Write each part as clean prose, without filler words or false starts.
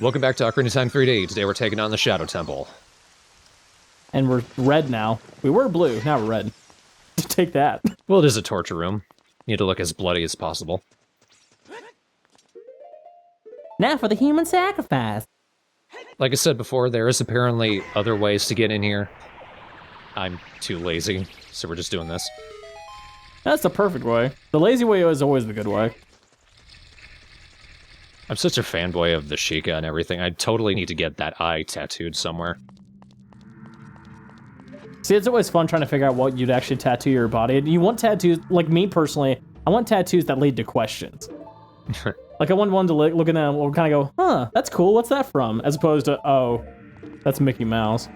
Welcome back to Ocarina of Time 3D. Today we're taking on the Shadow Temple. And we're red now. We were blue, now we're red. Take that. Well, it is a torture room. You need to look as bloody as possible. Now for the human sacrifice. Like I said before, there is apparently other ways to get in here. I'm too lazy, so we're just doing this. That's the perfect way. The lazy way is always the good way. I'm such a fanboy of the Sheikah and everything. I totally need to get that eye tattooed somewhere. See, it's always fun trying to figure out what you'd actually tattoo your body. You want tattoos, like me personally, I want tattoos that lead to questions. Like I want one to look at them and kind of go, huh, that's cool, what's that from? As opposed to, oh, that's Mickey Mouse.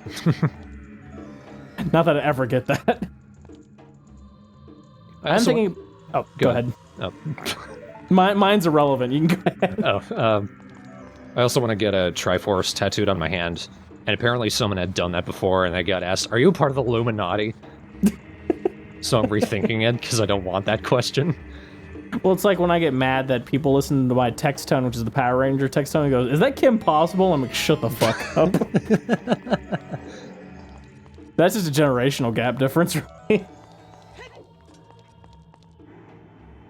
Not that I ever get that. I'm thinking, oh, go ahead. Oh. Mine's irrelevant, you can go ahead. I also want to get a Triforce tattooed on my hand. And apparently someone had done that before, and I got asked, are you part of the Illuminati? So I'm rethinking it, because I don't want that question. Well, it's like when I get mad that people listen to my text tone, which is the Power Ranger text tone, and goes, is that Kim Possible? I'm like, shut the fuck up. That's just a generational gap difference, right?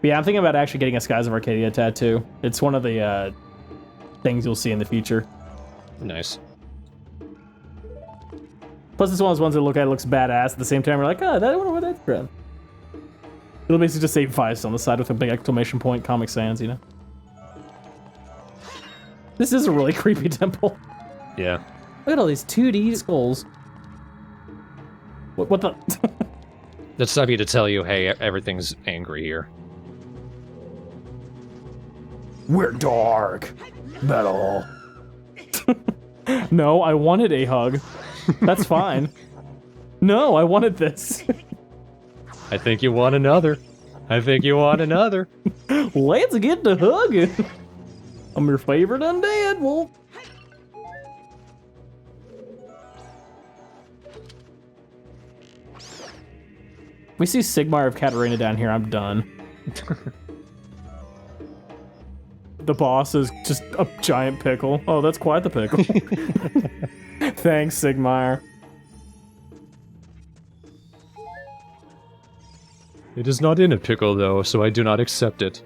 But yeah, I'm thinking about actually getting a Skies of Arcadia tattoo. It's one of the things you'll see in the future. Nice. Plus, it's one of those ones that looks badass. At the same time, you're like, oh, I wonder what that's from. It'll basically just say Vice on the side with a big exclamation point, Comic Sans, you know? This is a really creepy temple. Yeah. Look at all these 2D skulls. What the? That's not me to tell you, hey, everything's angry here. We're dark. Metal. No, I wanted a hug. That's fine. No, I wanted this. I think you want another. I think you want another. Let's get to hugging. I'm your favorite undead wolf. We see Sigmar of Katarina down here, I'm done. The boss is just a giant pickle. Oh, that's quite the pickle. Thanks, Sigmar. It is not in a pickle, though, so I do not accept it.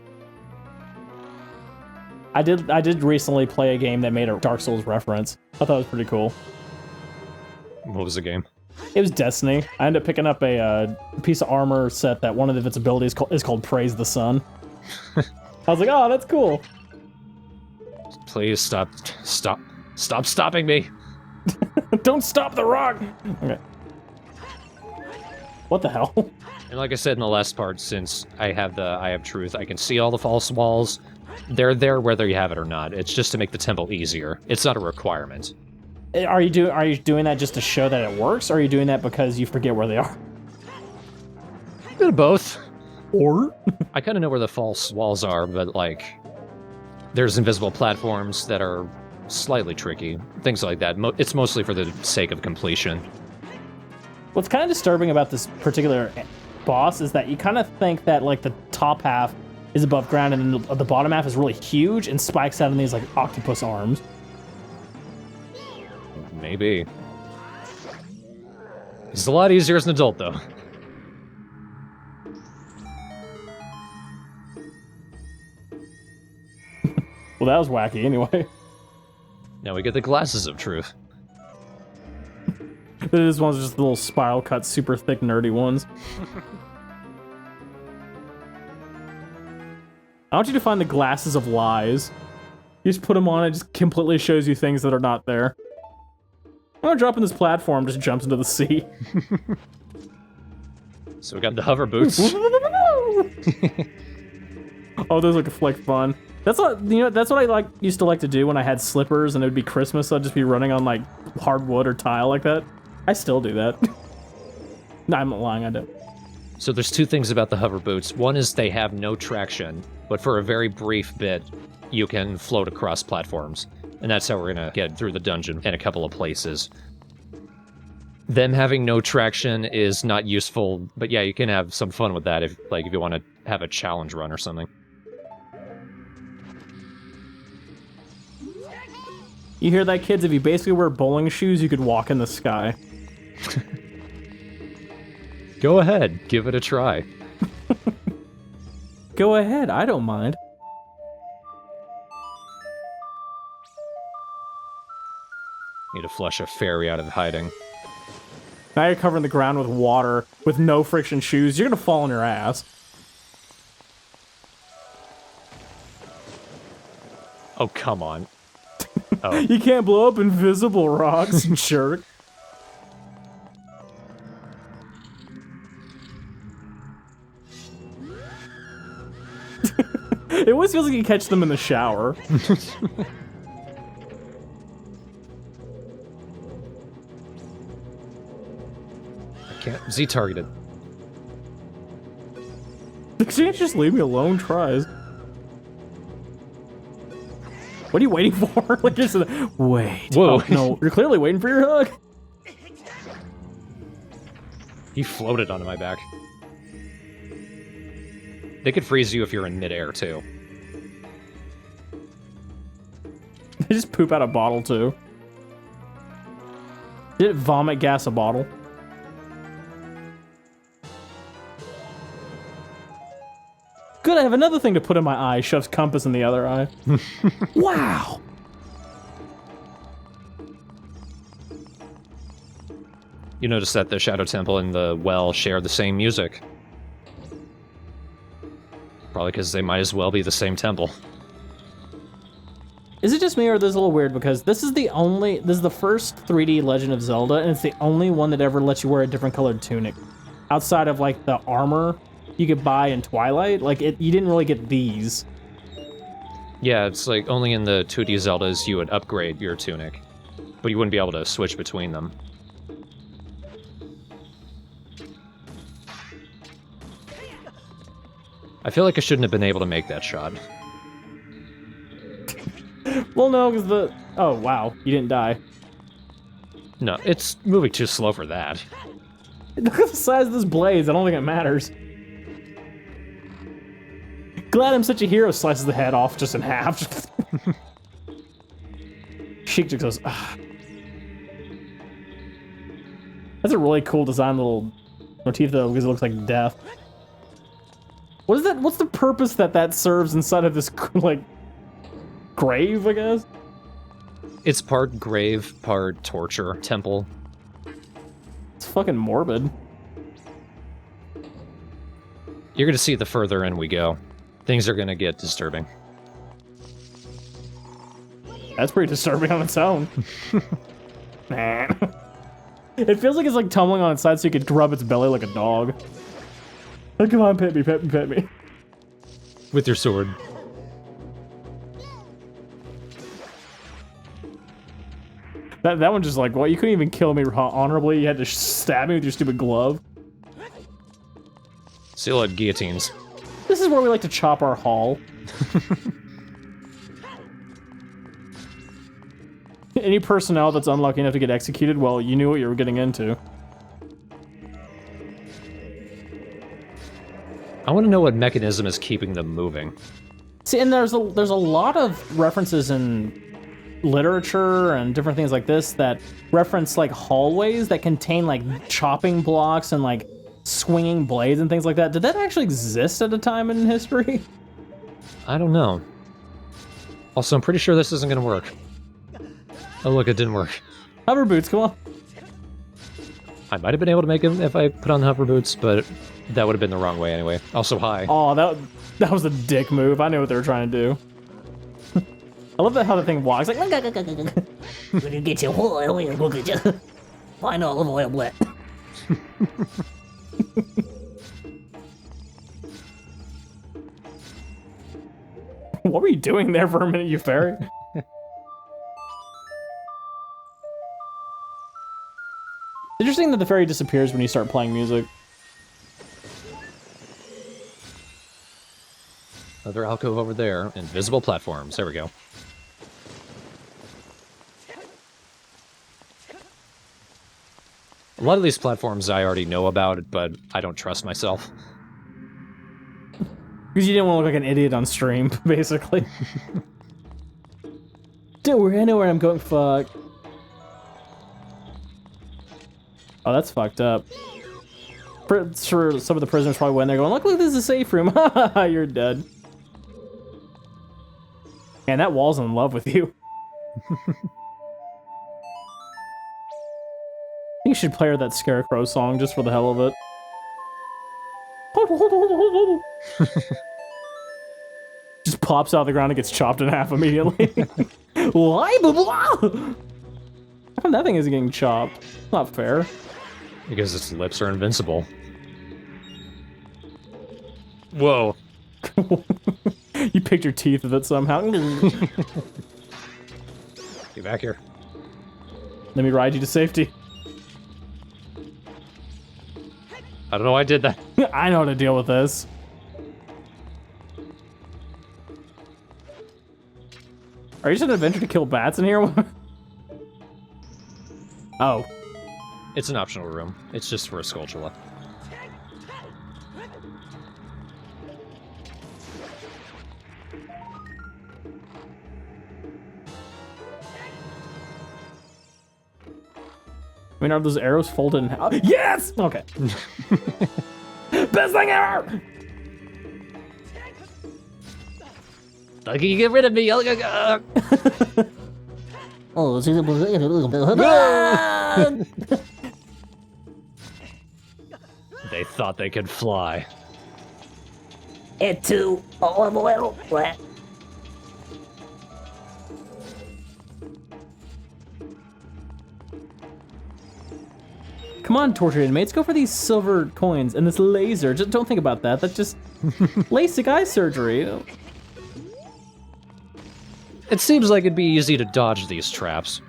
I did recently play a game that made a Dark Souls reference. I thought it was pretty cool. What was the game? It was Destiny. I ended up picking up a piece of armor set that one of its abilities is called Praise the Sun. I was like, oh, that's cool. Please stop stopping me. Don't stop the rock! Okay. What the hell? And like I said in the last part, since I have the Eye of Truth, I can see all the false walls. They're there whether you have it or not. It's just to make the temple easier. It's not a requirement. Are you doing that just to show that it works, or are you doing that because you forget where they are? A bit of both. Or? I kind of know where the false walls are, but like, there's invisible platforms that are slightly tricky. Things like that. It's mostly for the sake of completion. What's kind of disturbing about this particular boss is that you kind of think that like the top half is above ground and then the bottom half is really huge and spikes out in these like octopus arms. Maybe. It's a lot easier as an adult, though. Well, that was wacky anyway. Now we get the glasses of truth. This one's just the little spiral cut, super thick, nerdy ones. I want you to find the glasses of lies. You just put them on, it just completely shows you things that are not there. I'm gonna drop in this platform, just jumps into the sea. So we got the hover boots. Oh, those look like fun. That's what that's what I used to like to do when I had slippers and it would be Christmas. So I'd just be running on like hardwood or tile like that. I still do that. No, I'm not lying. I don't. So there's two things about the hover boots. One is they have no traction, but for a very brief bit, you can float across platforms. And that's how we're gonna get through the dungeon in a couple of places. Them having no traction is not useful, but yeah, you can have some fun with that if you want to have a challenge run or something. You hear that, kids? If you basically wear bowling shoes, you could walk in the sky. Go ahead, give it a try. Go ahead, I don't mind. Need to flush a fairy out of hiding. Now you're covering the ground with water with no friction shoes. You're gonna fall on your ass. Oh, come on. Oh. You can't blow up invisible rocks, jerk. It always feels like you catch them in the shower. I can't. Z-targeted. You can't just leave me alone, tries. What are you waiting for? Like, just wait. Whoa. Oh, no, you're clearly waiting for your hug. He floated onto my back. They could freeze you if you're in midair, too. They just poop out a bottle, too. Did it vomit gas a bottle? Good, I have another thing to put in my eye. Shoves compass in the other eye. Wow! You notice that the Shadow Temple and the well share the same music. Probably because they might as well be the same temple. Is it just me, or this is a little weird, because this is the first 3D Legend of Zelda, and it's the only one that ever lets you wear a different colored tunic. Outside of, like, the armor you could buy in Twilight, like, you didn't really get these. Yeah, it's like only in the 2D Zeldas you would upgrade your tunic, but you wouldn't be able to switch between them. I feel like I shouldn't have been able to make that shot. Well, no, because the... Oh, wow, you didn't die. No, it's moving too slow for that. Look at the size of this blaze, I don't think it matters. Glad I'm such a hero, slices the head off just in half. Sheik just goes, ah. That's a really cool design little motif, though, because it looks like death. What is that? What's the purpose that serves inside of this, like, grave, I guess? It's part grave, part torture temple. It's fucking morbid. You're gonna see the further in we go. Things are gonna get disturbing. That's pretty disturbing on its own. Man. It feels like it's like tumbling on its side so you could rub its belly like a dog. Oh, come on, pet me, pet me, pet me. With your sword. That one just like, what? You couldn't even kill me honorably. You had to stab me with your stupid glove. Still at guillotines. This is where we like to chop our haul. Any personnel that's unlucky enough to get executed, well, you knew what you were getting into. I want to know what mechanism is keeping them moving. See, and there's a lot of references in literature and different things like this that reference like hallways that contain like chopping blocks and like swinging blades and things like that. Did that actually exist at a time in history? I don't know. Also, I'm pretty sure this isn't gonna work. Oh look, it didn't work. Hover boots, come on. I might have been able to make him if I put on hover boots, but that would have been the wrong way anyway. Also, hi. Oh, that was a dick move. I knew what they were trying to do. I love that how the thing walks like. When you get your oil, look at you. Find all of oil wet. What were you doing there for a minute, you fairy? Interesting that the fairy disappears when you start playing music. Another alcove over there. Invisible platforms. There we go. A lot of these platforms I already know about, but I don't trust myself. Because you didn't want to look like an idiot on stream, basically. Don't worry, I know where I'm going. Fuck. Oh, that's fucked up. Sure, some of the prisoners probably went there going, look, this is a safe room. You're dead. Man, that wall's in love with you. I think you should play her that Scarecrow song just for the hell of it. Just pops out of the ground and gets chopped in half immediately. Why? How come that thing isn't getting chopped? Not fair. Because its lips are invincible. Whoa. You picked your teeth with it somehow. Get back here. Let me ride you to safety. I don't know why I did that. I know how to deal with this. Are you just an adventure to kill bats in here? Oh. It's an optional room. It's just for a Skulltula. I mean, are those arrows folded in half? Yes! Okay. Best thing ever! Can you get rid of me? Oh, They thought they could fly. it too. Oh, I'm a little wet. Come on, tortured inmates, go for these silver coins and this laser. Just don't think about that. That's just LASIK eye surgery. It seems like it'd be easy to dodge these traps.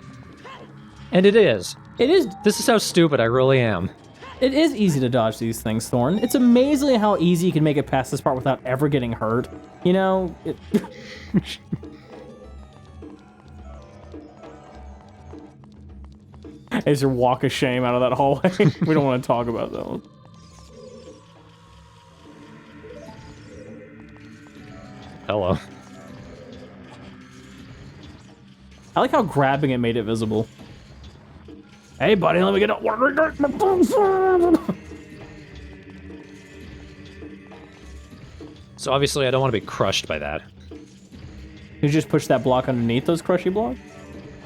And it is. It is. This is how stupid I really am. It is easy to dodge these things, Thorn. It's amazing how easy you can make it past this part without ever getting hurt. You know, As your walk of shame out of that hallway. We don't want to talk about that one. Hello. I like how grabbing it made it visible. Hey, buddy, let me get up. So obviously I don't want to be crushed by that. You just push that block underneath those crushy blocks?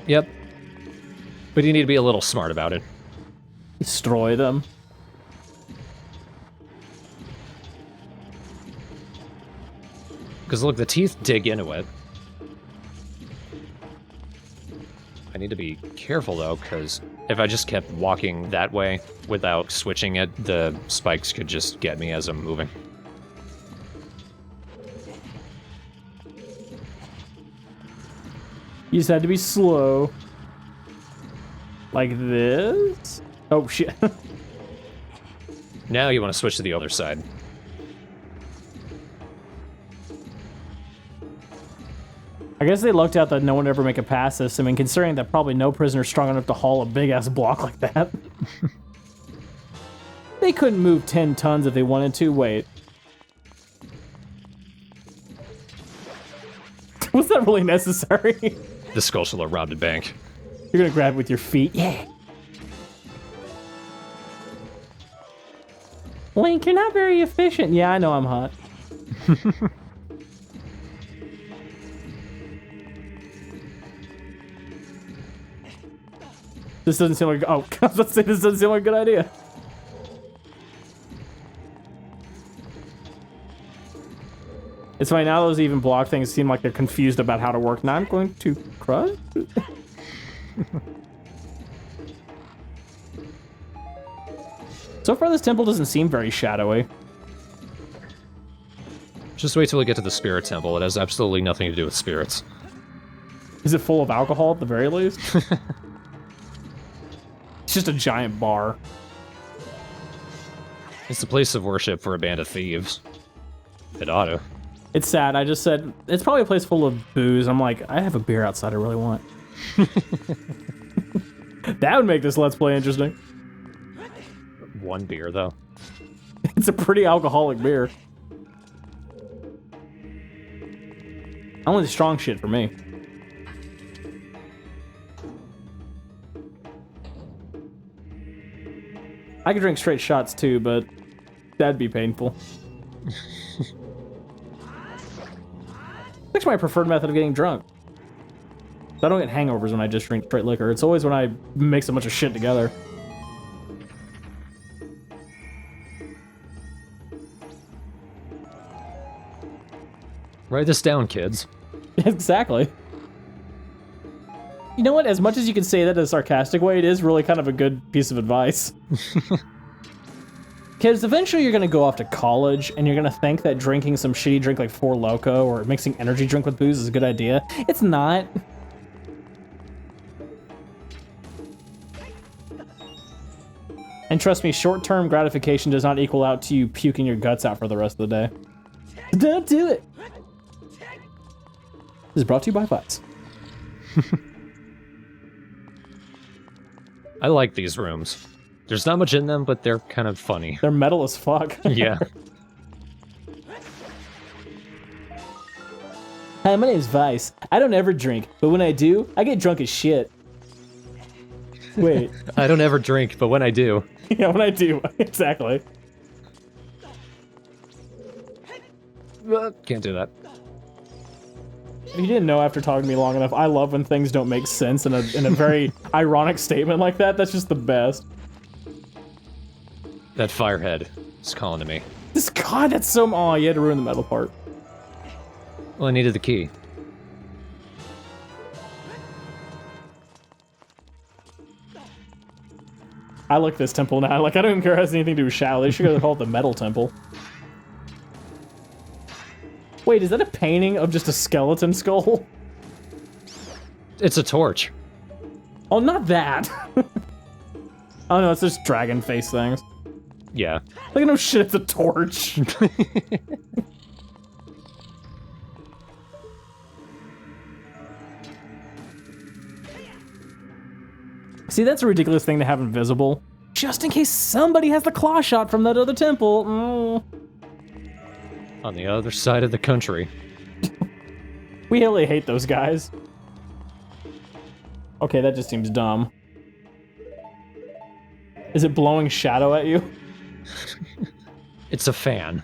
Yep. But you need to be a little smart about it. Destroy them. Because look, the teeth dig into it. I need to be careful though, because if I just kept walking that way without switching it, the spikes could just get me as I'm moving. You just had to be slow. Like this? Oh, shit. Now you want to switch to the other side. I guess they looked out that no one would ever make it past this. I mean, considering that probably no prisoner is strong enough to haul a big-ass block like that. They couldn't move 10 tons if they wanted to. Wait. Was that really necessary? The Skulltula robbed a bank. You're gonna grab it with your feet? Yeah. Link, you're not very efficient. Yeah, I know I'm hot. This doesn't seem like... Oh, I was about to say, this doesn't seem like a good idea. It's funny, now those even block things seem like they're confused about how to work. Now I'm going to crush? So far, this temple doesn't seem very shadowy. Just wait till we get to the Spirit Temple. It has absolutely nothing to do with spirits. Is it full of alcohol at the very least? It's just a giant bar. It's the place of worship for a band of thieves. It ought to. It's sad. I just said, it's probably a place full of booze. I'm like, I have a beer outside I really want. That would make this Let's Play interesting. One beer, though. It's a pretty alcoholic beer. Only the strong shit for me. I could drink straight shots too, but that'd be painful. It's actually my preferred method of getting drunk. I don't get hangovers when I just drink straight liquor. It's always when I mix a bunch of shit together. Write this down, kids. Exactly. You know what? As much as you can say that in a sarcastic way, it is really kind of a good piece of advice. Kids, eventually you're going to go off to college, and you're going to think that drinking some shitty drink like Four Loko or mixing energy drink with booze is a good idea. It's not. And trust me, short-term gratification does not equal out to you puking your guts out for the rest of the day. Don't do it! This is brought to you by Butts. I like these rooms. There's not much in them, but they're kind of funny. They're metal as fuck. Yeah. Hi, my name's Vice. I don't ever drink, but when I do, I get drunk as shit. Wait. I don't ever drink, but when I do. Yeah, when I do. Exactly. Can't do that. If you didn't know after talking to me long enough, I love when things don't make sense in a very ironic statement like that. That's just the best. That firehead is calling to me. This God, that's so... Aw, you had to ruin the metal part. Well, I needed the key. I like this temple now. Like, I don't even care if it has anything to do with Shadow. They should go call it the Metal Temple. Wait, is that a painting of just a skeleton skull? It's a torch. Oh, not that. Oh no, it's just dragon face things. Yeah. Look at no shit, it's a torch. See, that's a ridiculous thing to have invisible. Just in case somebody has the claw shot from that other temple. On the other side of the country. We really hate those guys. Okay, that just seems dumb. Is it blowing shadow at you? It's a fan.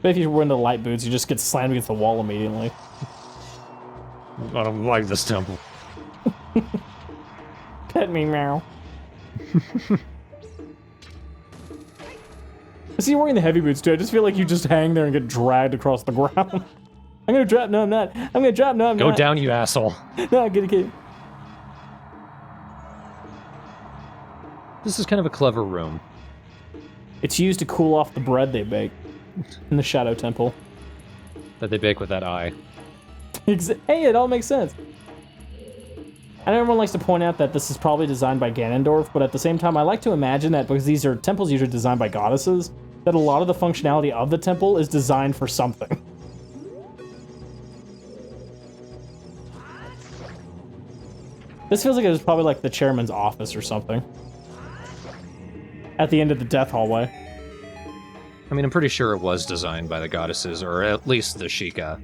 But if you were in the light boots, you just get slammed against the wall immediately. I don't like this temple. Pet me, meow. I see you wearing the heavy boots too. I just feel like you just hang there and get dragged across the ground. I'm gonna drop. No, I'm not. I'm gonna drop. No, I'm Go not. down, you asshole. No, I'm gonna get. This is kind of a clever room. It's used to cool off the bread they bake in the Shadow Temple. That they bake with that eye. Hey, it all makes sense. I know everyone likes to point out that this is probably designed by Ganondorf, but at the same time, I like to imagine that because these are temples usually designed by goddesses, that a lot of the functionality of the temple is designed for something. This feels like it was probably like the chairman's office or something. At the end of the death hallway. I mean, I'm pretty sure it was designed by the goddesses, or at least the Sheikah.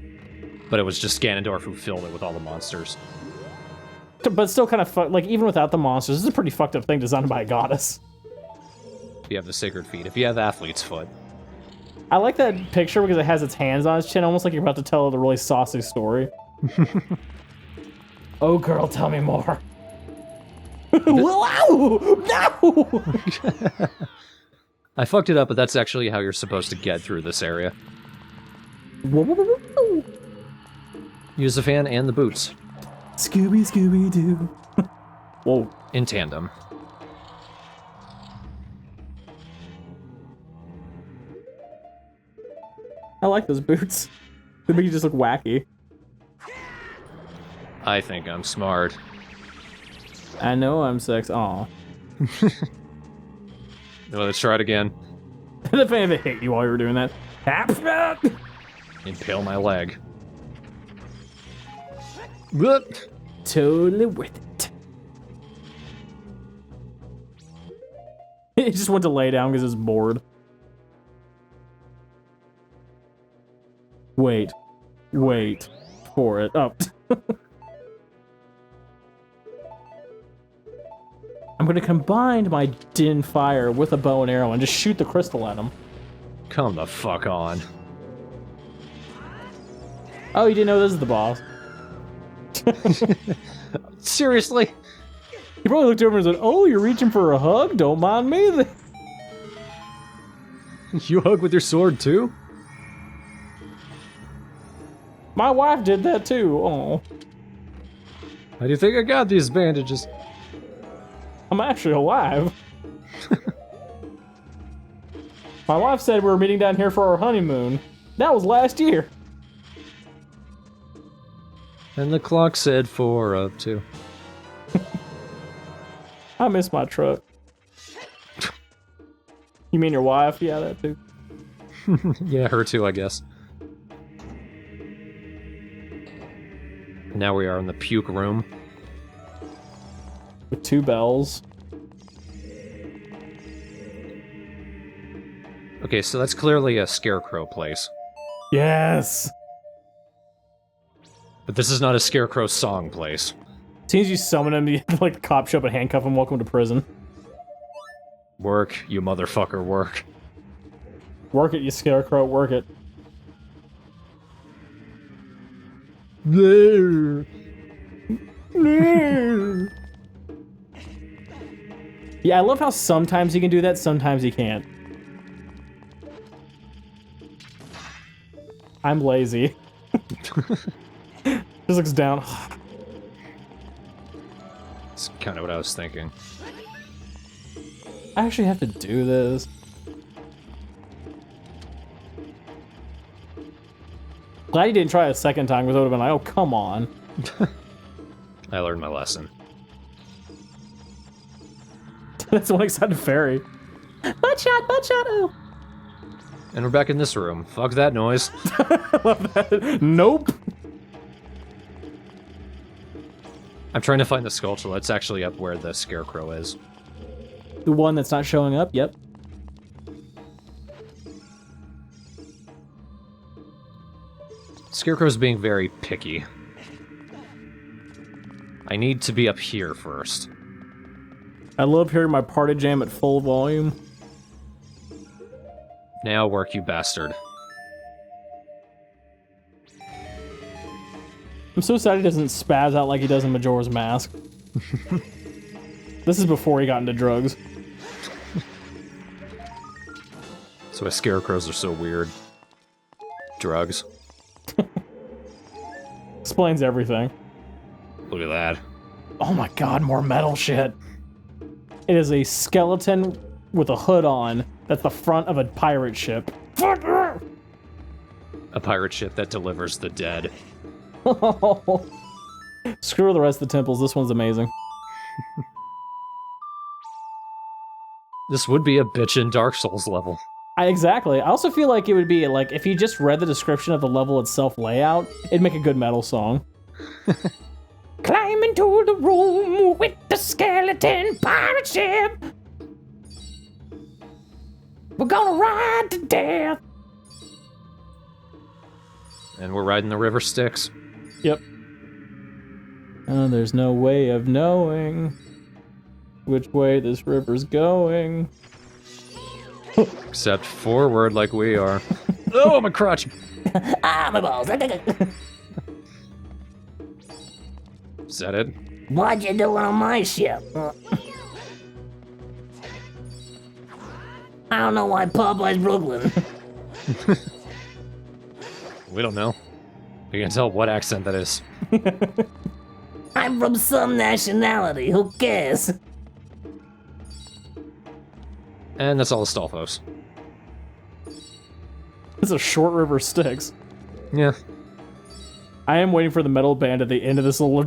But it was just Ganondorf who filled it with all the monsters. But still kind of like, even without the monsters, this is a pretty fucked up thing designed by a goddess. If you have the sacred feet, if you have athlete's foot. I like that picture because it has its hands on its chin, almost like you're about to tell the really saucy story. Oh, girl, tell me more. Wow! No! I fucked it up, but that's actually how you're supposed to get through this area. Use the fan and the boots. Scooby, Scooby-Doo. Whoa. In tandem. I like those boots. They make you just look wacky. I think I'm smart. I know I'm sex. Aw. Well, let's try it again. The fan that hate you while you were doing that. Impale my leg. Whoop. Totally worth it. He just went to lay down because he's bored. Wait for it. Oh. I'm gonna combine my Din Fire with a bow and arrow and just shoot the crystal at him. Come the fuck on. Oh, you didn't know this is the boss? Seriously? He probably looked over and said, "Oh, you're reaching for a hug? Don't mind me then." You hug with your sword too? My wife did that too. Oh, How do you think I got these bandages? I'm actually alive. My wife said we were meeting down here for our honeymoon. That was last year. And the clock said 4:02. I miss my truck. You mean your wife? Yeah, that too. Yeah, her too, I guess. Now we are in the puke room. With 2 bells. Okay, so that's clearly a Scarecrow place. Yes! But this is not a Scarecrow song place. As soon as you summon him, you like the cop show up and handcuff him, welcome to prison. Work, you motherfucker, work. Work it, you Scarecrow, work it. Yeah, I love how sometimes he can do that, sometimes he can't. I'm lazy. Just looks down. That's kind of what I was thinking. I actually have to do this. Glad you didn't try a second time, because I would have been like, oh, come on. I learned my lesson. That's one excited fairy. Buttshot, buttshot, oh. And we're back in this room. Fuck that noise. I love that. Nope. I'm trying to find the sculpture that's actually up where the Scarecrow is. The one that's not showing up? Yep. Scarecrow's being very picky. I need to be up here first. I love hearing my party jam at full volume. Now work, you bastard. I'm so sad he doesn't spaz out like he does in Majora's Mask. This is before he got into drugs. That's why Scarecrows are so weird. Drugs. Explains everything. Look at that. Oh my god, more metal shit. It is a skeleton with a hood on that's the front of a pirate ship. A pirate ship that delivers the dead. Screw the rest of the temples, this one's amazing. This would be a bitchin' Dark Souls level. Exactly. I also feel like it would be, like, if you just read the description of the level itself layout, it'd make a good metal song. Climb into the room with the skeleton pirate ship. We're gonna ride to death. And we're riding the river Styx. Yep. There's no way of knowing which way this river's going. Except forward like we are. Oh, my crotch! Ah, my balls. Is that it? What you doing on my ship? I don't know why Popeye's Brooklyn. We don't know. We can tell what accent that is. I'm from some nationality. Who cares? And that's all the Stalfos. It's a short river Styx. Yeah. I am waiting for the metal band at the end of this little...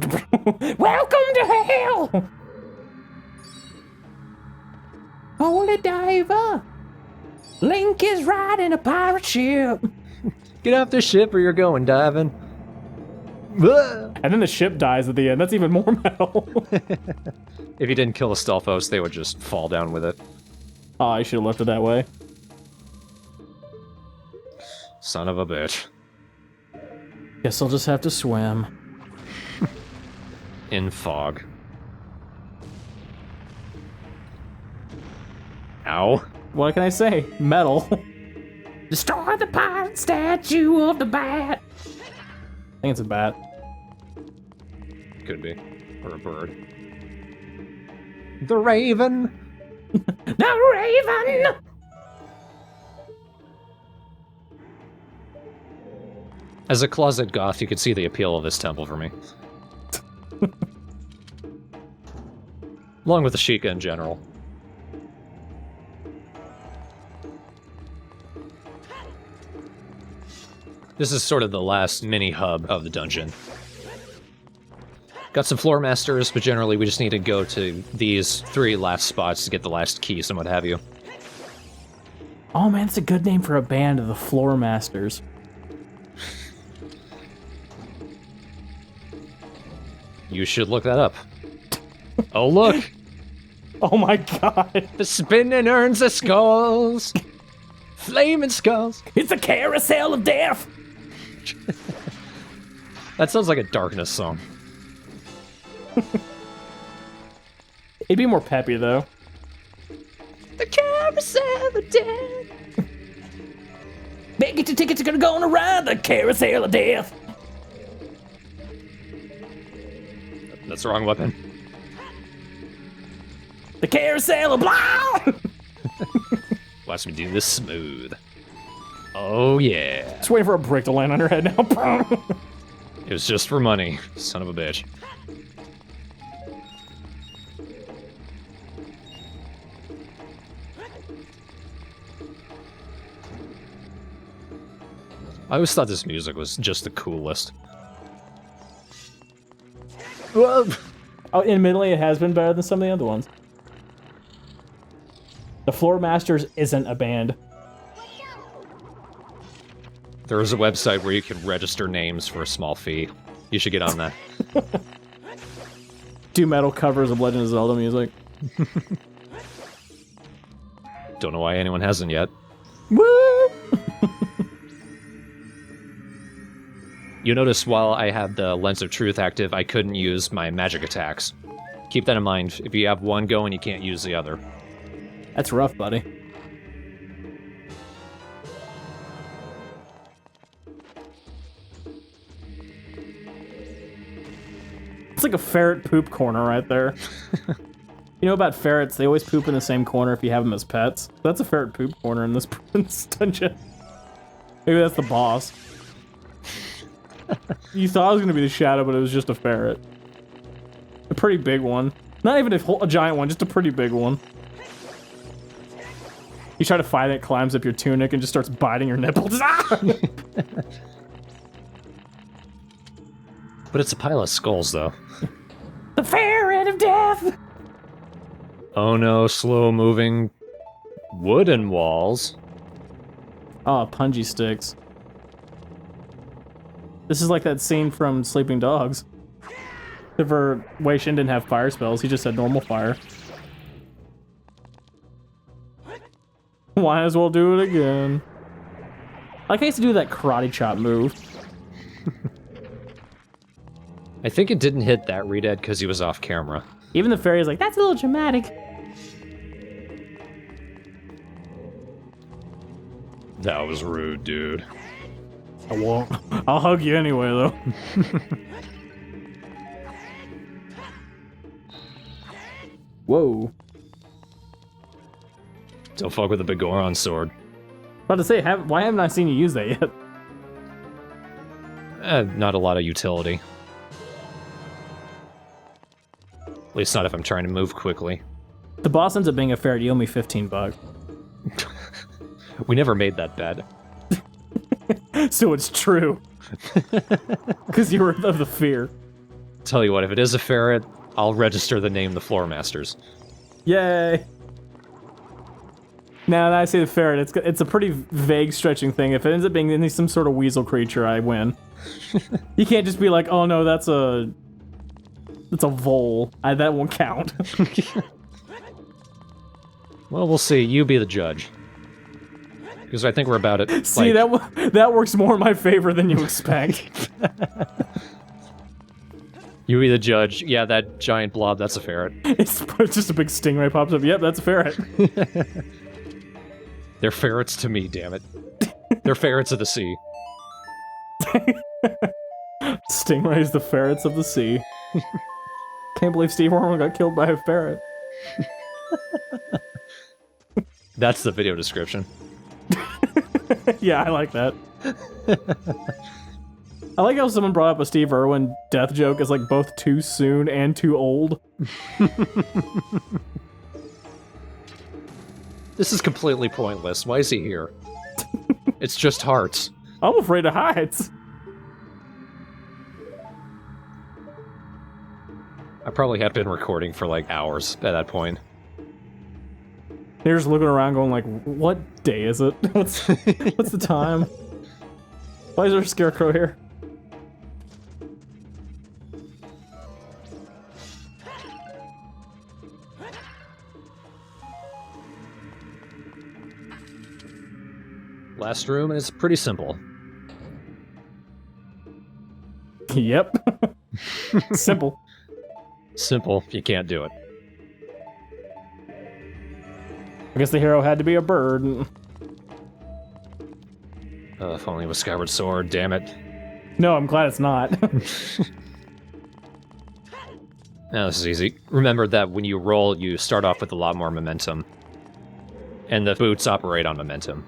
Welcome to hell! Holy diver! Link is riding a pirate ship! Get off the ship or you're going diving. And then the ship dies at the end. That's even more metal. If you didn't kill the Stalfos, they would just fall down with it. Oh, I should have left it that way. Son of a bitch. Guess I'll just have to swim. In fog. Ow. What can I say? Metal. Destroy the pirate statue of the bat. I think it's a bat. Could be. Or a bird. The Raven! The Raven! As a closet goth, you could see the appeal of this temple for me. Along with the Sheikah in general. This is sort of the last mini-hub of the dungeon. Got some floor masters, but generally we just need to go to these 3 last spots to get the last keys and what have you. Oh man, it's a good name for a band, the Floor Masters. You should look that up. Oh look! Oh my god. The spinning urns of skulls! Flaming skulls! It's a carousel of death. That sounds like a Darkness song. It'd be more peppy though. The carousel of death. Better get your tickets, you're gonna go on a ride the carousel of death. That's the wrong weapon. The carousel of blah. Watch me do this smooth. Oh yeah. Just waiting for a brick to land on your head now. It was just for money, son of a bitch. I always thought this music was just the coolest. Whoa. Oh, admittedly, it has been better than some of the other ones. The Floor Masters isn't a band. There is a website where you can register names for a small fee. You should get on that. Do metal covers of Legend of Zelda music. Don't know why anyone hasn't yet. Woo! You notice while I had the Lens of Truth active, I couldn't use my magic attacks. Keep that in mind. If you have one going, you can't use the other. That's rough, buddy. It's like a ferret poop corner right there. You know about ferrets, they always poop in the same corner if you have them as pets. That's a ferret poop corner in this dungeon. Maybe that's the boss. You thought it was going to be the shadow, but it was just a ferret. A pretty big one. Not even a giant one, just a pretty big one. You try to fight it, climbs up your tunic, and just starts biting your nipples. But it's a pile of skulls, though. The ferret of death. Oh no, slow-moving wooden walls. Oh, punji sticks. This is like that scene from Sleeping Dogs. Except for Wei Shin didn't have fire spells, he just had normal fire. Might as well do it again. Like I used to do that karate chop move. I think it didn't hit that Redead because he was off camera. Even the fairy's like, that's a little dramatic. That was rude, dude. I won't. I'll hug you anyway, though. Whoa. Don't fuck with the big Goron sword. About to say, why haven't I seen you use that yet? Not a lot of utility. At least not if I'm trying to move quickly. The boss ends up being a ferret, you owe me $15. We never made that bet. So it's true. Because you were of the fear. Tell you what, if it is a ferret, I'll register the name the Floor Masters. Yay! Now that I say the ferret, it's a pretty vague stretching thing. If it ends up being some sort of weasel creature, I win. You can't just be like, oh no, that's a vole. That won't count. Well, we'll see. You be the judge. Because I think we're about it. See, that works more in my favor than you expect. You be the judge. Yeah, that giant blob, that's a ferret. It's just a big stingray pops up. Yep, that's a ferret. They're ferrets to me, damn it. They're ferrets of the sea. Stingrays, the ferrets of the sea. Can't believe Steve Irwin got killed by a ferret. That's the video description. Yeah, I like that. I like how someone brought up a Steve Irwin death joke as like both too soon and too old. This is completely pointless. Why is he here? It's just hearts. I'm afraid of heights. I probably had been recording for like hours at that point. They're just looking around going like, what day is it? What's the time? Why is there a Scarecrow here? Last room, and it's pretty simple. Yep. Simple. Simple, you can't do it. I guess the hero had to be a bird. If only it was Skyward Sword, damn it. No, I'm glad it's not. Now this is easy. Remember that when you roll, you start off with a lot more momentum. And the boots operate on momentum.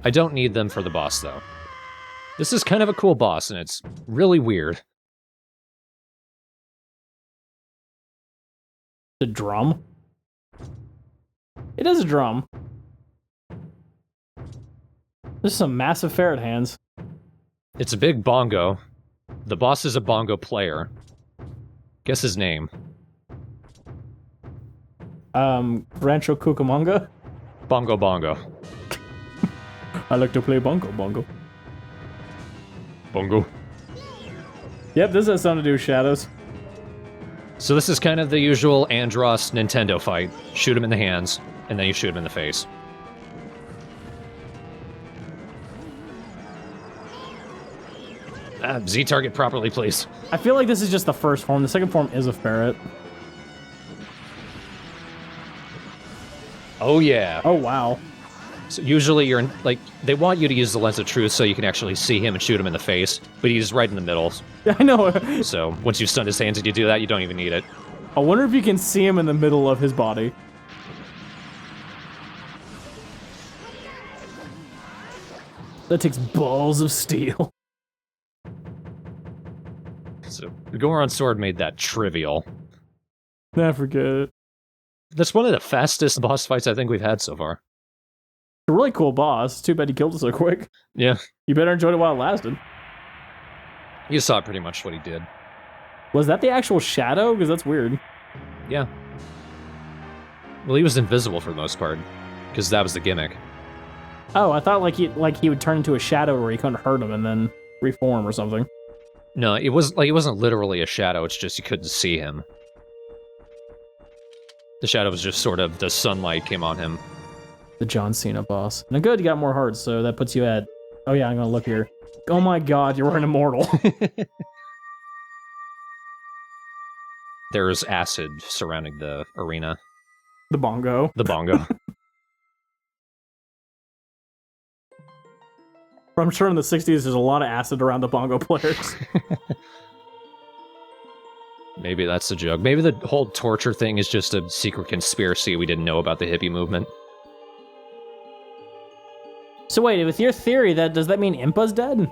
I don't need them for the boss, though. This is kind of a cool boss, and it's really weird. The drum? It is a drum. There's some massive ferret hands. It's a big bongo. The boss is a bongo player. Guess his name. Rancho Cucamonga? Bongo Bongo. I like to play bongo bongo. Bongo. Yep, this has something to do with shadows. So this is kind of the usual Andros Nintendo fight. Shoot him in the hands, and then you shoot him in the face. Z-target properly, please. I feel like this is just the first form. The second form is a ferret. Oh yeah. Oh, wow. So usually you're in, like, they want you to use the lens of truth so you can actually see him and shoot him in the face, but he's right in the middle. Yeah, I know. So once you've stunned his hands and you do that, you don't even need it. I wonder if you can see him in the middle of his body. That takes balls of steel. So the Goron sword made that trivial. Nah, forget it. That's one of the fastest boss fights I think we've had so far. A really cool boss. Too bad he killed us so quick. Yeah. You better enjoyed it while it lasted. You saw pretty much what he did. Was that the actual shadow? Because that's weird. Yeah. Well, he was invisible for the most part, because that was the gimmick. Oh, I thought like he would turn into a shadow where he couldn't hurt him and then reform or something. No, it wasn't literally a shadow, it's just you couldn't see him. The shadow was just sort of, the sunlight came on him. The John Cena boss. Now good, you got more hearts, so that puts you at... Oh yeah, I'm gonna look here. Oh my god, you're an immortal. There's acid surrounding the arena. The bongo. The bongo. I'm sure in the 60s there's a lot of acid around the bongo players. Maybe that's the joke. Maybe the whole torture thing is just a secret conspiracy we didn't know about the hippie movement. So wait, with your theory, does that mean Impa's dead?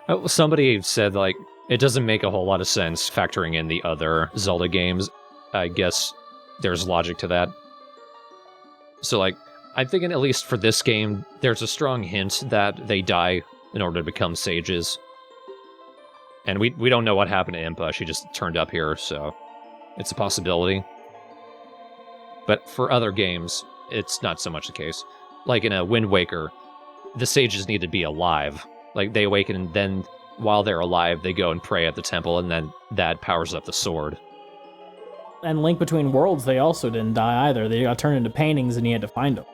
Oh, somebody said, like, it doesn't make a whole lot of sense factoring in the other Zelda games. I guess there's logic to that. So, like, I'm thinking at least for this game, there's a strong hint that they die in order to become sages. And we don't know what happened to Impa, she just turned up here, so it's a possibility. But for other games, it's not so much the case. Like in a Wind Waker, the sages need to be alive. Like, they awaken, and then, while they're alive, they go and pray at the temple, and then that powers up the sword. And Link Between Worlds, they also didn't die either. They got turned into paintings, and you had to find them.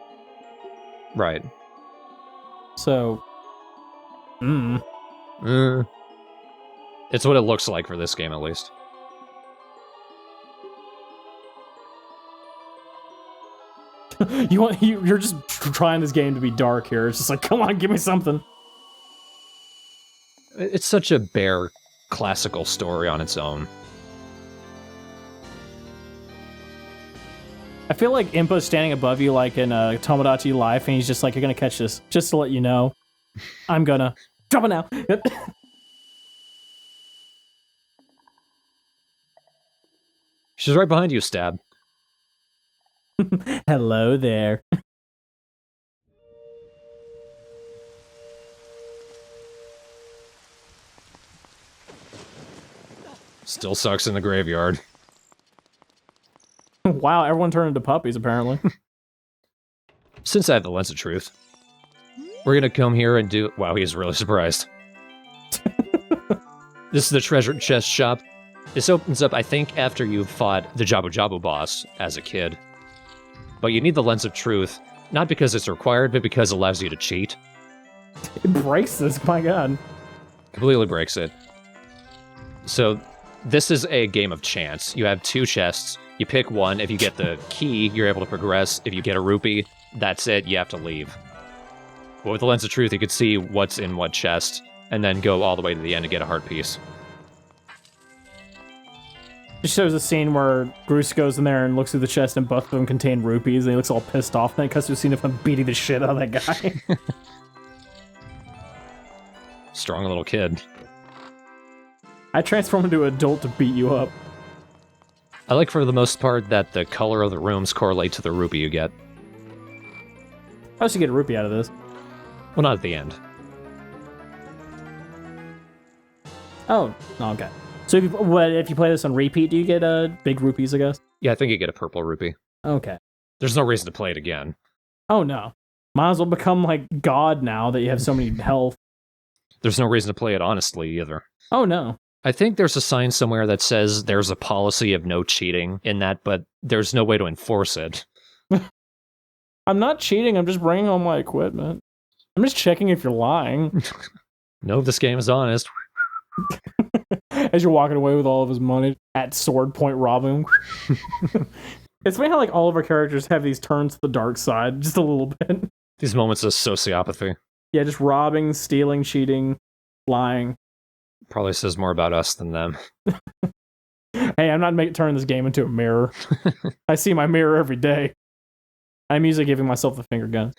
Right. So... It's what it looks like for this game, at least. You're just trying this game to be dark here. It's just like, come on, give me something. It's such a bare, classical story on its own. I feel like Impa's standing above you like in Tomodachi Life, and he's just like, you're gonna catch this. Just to let you know. I'm gonna. Drop it now. She's right behind you, Stab. Hello there. Still sucks in the graveyard. Wow, everyone turned into puppies, apparently. Since I have the lens of truth, we're gonna come here and do... Wow, he's really surprised. This is the treasure chest shop. This opens up, I think, after you've fought the Jabu Jabu boss as a kid. But you need the lens of truth, not because it's required, but because it allows you to cheat. It breaks this, my god. Completely breaks it. So, this is a game of chance. You have 2 chests. You pick one. If you get the key, you're able to progress. If you get a rupee, that's it. You have to leave. But with the lens of truth, you can see what's in what chest, and then go all the way to the end to get a heart piece. It shows a scene where Bruce goes in there and looks through the chest, and both of them contain rupees, and he looks all pissed off. And it cuts to a scene of him beating the shit out of that guy. Strong little kid. I transform into an adult to beat you up. I like, for the most part, that the color of the rooms correlate to the rupee you get. How should you get a rupee out of this? Well, not at the end. Oh, okay. So if you play this on repeat, do you get big rupees, I guess? Yeah, I think you get a purple rupee. Okay. There's no reason to play it again. Oh, no. Might as well become, like, God now that you have so many health. There's no reason to play it honestly, either. Oh, no. I think there's a sign somewhere that says there's a policy of no cheating in that, but there's no way to enforce it. I'm not cheating, I'm just bringing home my equipment. I'm just checking if you're lying. No, this game is honest. As you're walking away with all of his money at sword point robbing him. It's funny how like all of our characters have these turns to the dark side, just a little bit. These moments of sociopathy. Yeah, just robbing, stealing, cheating, lying. Probably says more about us than them. Hey, I'm not turning this game into a mirror. I see my mirror every day. I'm usually giving myself the finger gun.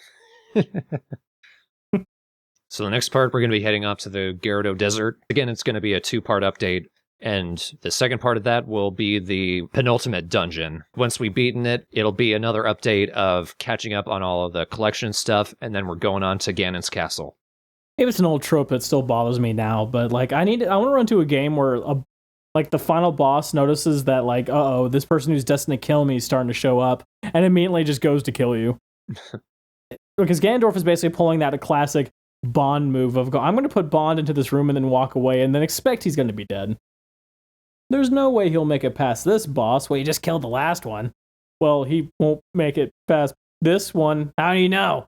So the next part, we're going to be heading up to the Gyarados Desert. Again, it's going to be a 2-part update, and the second part of that will be the penultimate dungeon. Once we've beaten it, it'll be another update of catching up on all of the collection stuff, and then we're going on to Ganon's castle. Maybe it's an old trope that still bothers me now, but like I want to run to a game where like the final boss notices that like, uh-oh, this person who's destined to kill me is starting to show up, and immediately just goes to kill you. Because Ganondorf is basically pulling that classic Bond move of I'm going to put Bond into this room and then walk away and then expect he's going to be dead. There's no way he'll make it past this boss. Well, he just killed the last one. Well, he won't make it past this one. How do you know?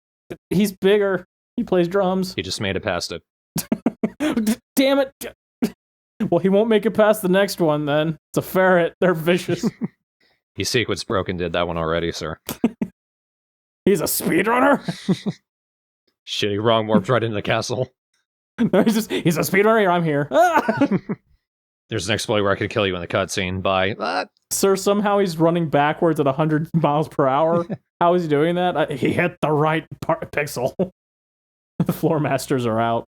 He's bigger. He plays drums. He just made it past it. Damn it. Well, he won't make it past the next one then. It's a ferret. They're vicious. He sequence broken did that one already, sir. He's a speedrunner? Shitty, wrong, warped right into the castle. No, he's a speedrunner. I'm here. There's an exploit where I could kill you in the cutscene by... Sir, somehow he's running backwards at 100 miles per hour. How is he doing that? He hit the right pixel. The floor masters are out.